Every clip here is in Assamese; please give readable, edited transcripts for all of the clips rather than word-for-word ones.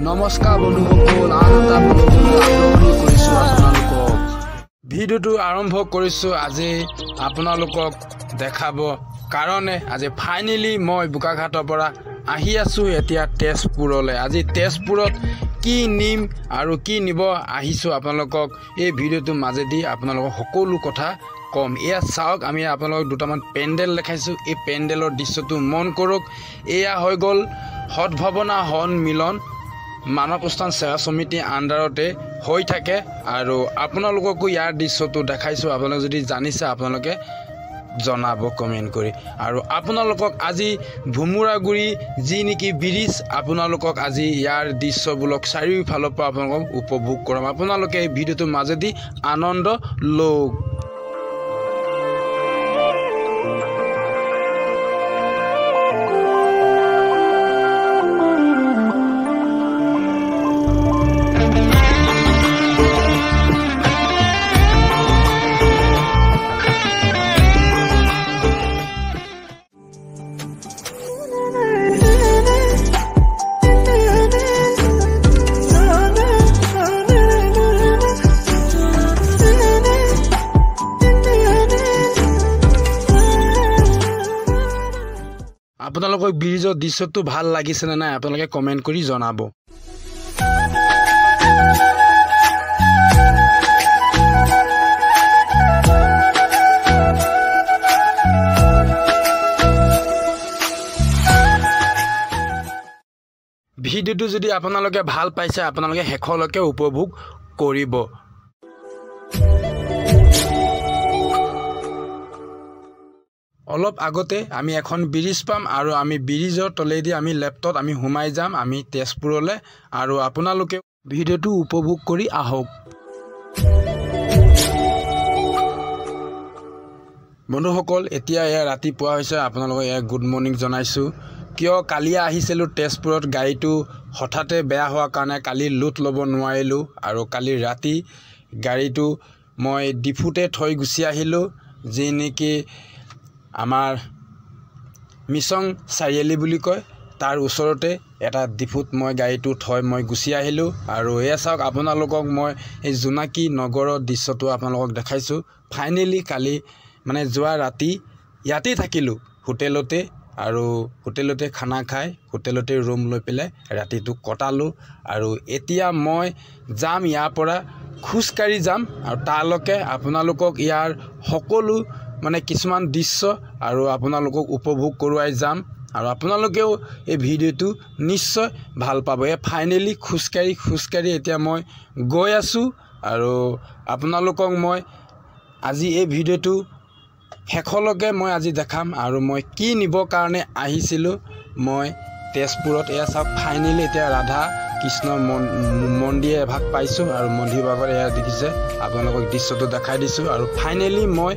নমস্কাৰ বন্ধুসকল, আন এটা ব্লগলৈ আদৰণি কৰিছোঁ আপোনালোকক। ভিডিঅ'টো আৰম্ভ কৰিছোঁ আজি আপোনালোকক দেখাব কাৰণে আজি ফাইনেলি মই বোকাঘাটৰ পৰা আহি আছোঁ এতিয়া তেজপুৰলৈ। আজি তেজপুৰত কি নিম আৰু কি নিব আহিছোঁ আপোনালোকক এই ভিডিঅ'টোৰ মাজেদি আপোনালোকক সকলো কথা কম। এয়া চাওক, আমি আপোনালোকক দুটামান পেণ্ডেল দেখাইছোঁ। এই পেণ্ডেলৰ দৃশ্যটো মন কৰক। এয়া হৈ গ'ল সদভাৱনা সন্মিলন মানৱ স্থান সেৱা সমিতি আণ্ডাৰতে হৈ থাকে আৰু আপোনালোককো ইয়াৰ দৃশ্যটো দেখাইছোঁ। আপোনালোকে যদি জানিছে আপোনালোকে জনাব কমেণ্ট কৰি। আৰু আপোনালোকক আজি ভুমুৰাগুৰি যি নেকি ব্ৰিজ, আপোনালোকক আজি ইয়াৰ দৃশ্যবিলাক চাৰিওফালৰ পৰা আপোনালোকক উপভোগ কৰাম। আপোনালোকে এই ভিডিঅ'টোৰ মাজেদি আনন্দ লওক। আপোনালোকৰ ব্ৰিজৰ দৃশ্যটো ভাল লাগিছেনে নাই আপোনালোকে কমেণ্ট কৰি জনাব। ভিডিঅ'টো যদি আপোনালোকে ভাল পাইছে আপোনালোকে শেষলৈকে উপভোগ কৰিব। অলপ আগতে আমি এখন ব্ৰিজ পাম আৰু আমি ব্ৰিজৰ তলেদি আমি লেফ্টত আমি সোমাই যাম আমি তেজপুৰলৈ। আৰু আপোনালোকে ভিডিঅ'টো উপভোগ কৰি আহক। বন্ধুসকল, এতিয়া এয়া ৰাতিপুৱা হৈছে, আপোনালোকক এয়া গুড মৰ্ণিং জনাইছোঁ। কিয় কালি আহিছিলোঁ তেজপুৰত, গাড়ীটো হঠাতে বেয়া হোৱাৰ কাৰণে কালি লোড ল'ব নোৱাৰিলোঁ আৰু কালি ৰাতি গাড়ীটো মই ডিফুতে থৈ গুচি আহিলোঁ। যি নেকি আমাৰ মিছং চাৰিআলি বুলি কয় তাৰ ওচৰতে এটা ডিফুত মই গাড়ীটো থৈ মই গুচি আহিলোঁ। আৰু এয়া চাওক, আপোনালোকক মই এই জোনাকী নগৰৰ দৃশ্যটো আপোনালোকক দেখাইছোঁ। ফাইনেলি কালি মানে যোৱা ৰাতি ইয়াতেই থাকিলোঁ হোটেলতে, আৰু হোটেলতে খানা খাই হোটেলতে ৰুম লৈ পেলাই ৰাতিটো কটালোঁ। আৰু এতিয়া মই যাম ইয়াৰ পৰা খোজকাঢ়ি যাম আৰু তালৈকে আপোনালোকক ইয়াৰ সকলো মানে কিছুমান দৃশ্য আৰু আপোনালোকক উপভোগ কৰোৱাই যাম। আৰু আপোনালোকেও এই ভিডিঅ'টো নিশ্চয় ভাল পাব। এই ফাইনেলি খোজকাঢ়ি এতিয়া মই গৈ আছোঁ আৰু আপোনালোকক মই আজি এই ভিডিঅ'টো শেষলৈকে মই আজি দেখাম। আৰু মই কি নিবৰ কাৰণে আহিছিলোঁ মই তেজপুৰত। এয়া চাওক, ফাইনেলি এতিয়া ৰাধা কৃষ্ণ মন্দিৰ এভাগ পাইছোঁ আৰু মন্দিৰ ভাগত এয়া দেখিছে, আপোনালোকক দৃশ্যটো দেখাই দিছোঁ। আৰু ফাইনেলি মই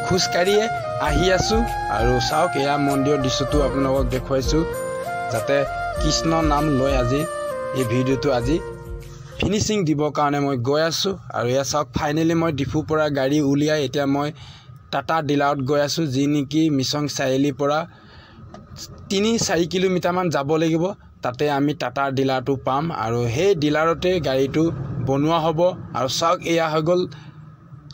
খোজকাঢ়িয়ে আহি আছোঁ আৰু চাওক এয়া মন্দিৰৰ দৃশ্যটো আপোনালোকক দেখুৱাইছোঁ যাতে কৃষ্ণ নাম লৈ আজি এই ভিডিঅ'টো আজি ফিনিচিং দিবৰ কাৰণে মই গৈ আছোঁ। আৰু এয়া চাওক, ফাইনেলি মই ডিফুৰ পৰা গাড়ী উলিয়াই এতিয়া মই টাটা ডিলাৰত গৈ আছোঁ, যি নেকি মিছং চাৰিআলিৰ পৰা 3-4 কিলোমিটাৰমান যাব লাগিব। তাতে আমি টাটাৰ ডিলাৰটো পাম আৰু সেই ডিলাৰতে গাড়ীটো বনোৱা হ'ব। আৰু চাওক, এয়া হৈ গ'ল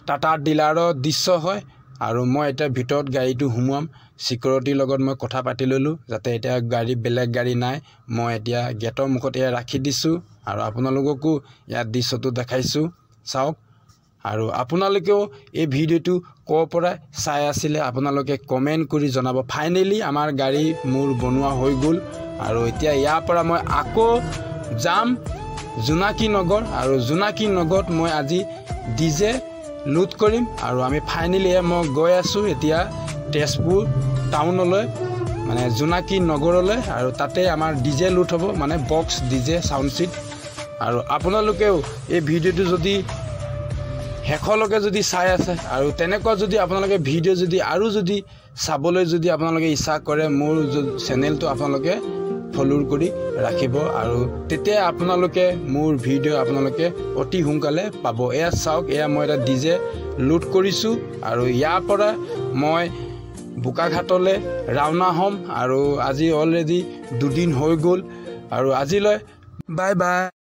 টাটাৰ ডিলাৰৰ দৃশ্য হয়। আৰু মই এতিয়া ভিতৰত গাড়ীটো সোমোৱাম, চিকিউৰিটিৰ লগত মই কথা পাতি ল'লোঁ যাতে এতিয়া বেলেগ গাড়ী নাই। মই এতিয়া গেটৰ মুখত এয়া ৰাখি দিছোঁ আৰু আপোনালোককো ইয়াৰ দৃশ্যটো দেখাইছোঁ চাওক। আৰু আপোনালোকেও এই ভিডিঅ'টো ক'ৰ পৰা চাই আছিলে আপোনালোকে কমেণ্ট কৰি জনাব। ফাইনেলি আমাৰ গাড়ী মোৰ বনোৱা হৈ গ'ল আৰু এতিয়া ইয়াৰ পৰা মই আকৌ যাম জোনাকী নগৰ। আৰু জোনাকী নগৰত মই আজি ডিজে লোড কৰিম আৰু আমি ফাইনেলি মই গৈ আছোঁ এতিয়া তেজপুৰ টাউনলৈ মানে জোনাকী নগৰলৈ। আৰু তাতে আমাৰ ডিজে লোড হ'ব, মানে বক্স ডিজে চাউণ্ড ছিট। আৰু আপোনালোকেও এই ভিডিঅ'টো যদি শেষলৈকে যদি চাই আছে আৰু তেনেকুৱা যদি আপোনালোকে ভিডিঅ' যদি আৰু যদি চাবলৈ যদি আপোনালোকে ইচ্ছা কৰে মোৰ চেনেলটো আপোনালোকে ফলো কৰি ৰাখিব আৰু তেতিয়া আপোনালোকে মোৰ ভিডিঅ' আপোনালোকে অতি সোনকালে পাব। এয়া চাওক, এয়া মই এটা ডিজে লোড কৰিছোঁ আৰু ইয়াৰ পৰা মই বোকাঘাটলৈ ৰাওনা হ'ম। আৰু আজি অলৰেডি 2 দিন হৈ গ'ল আৰু আজিলৈ বাই বাই।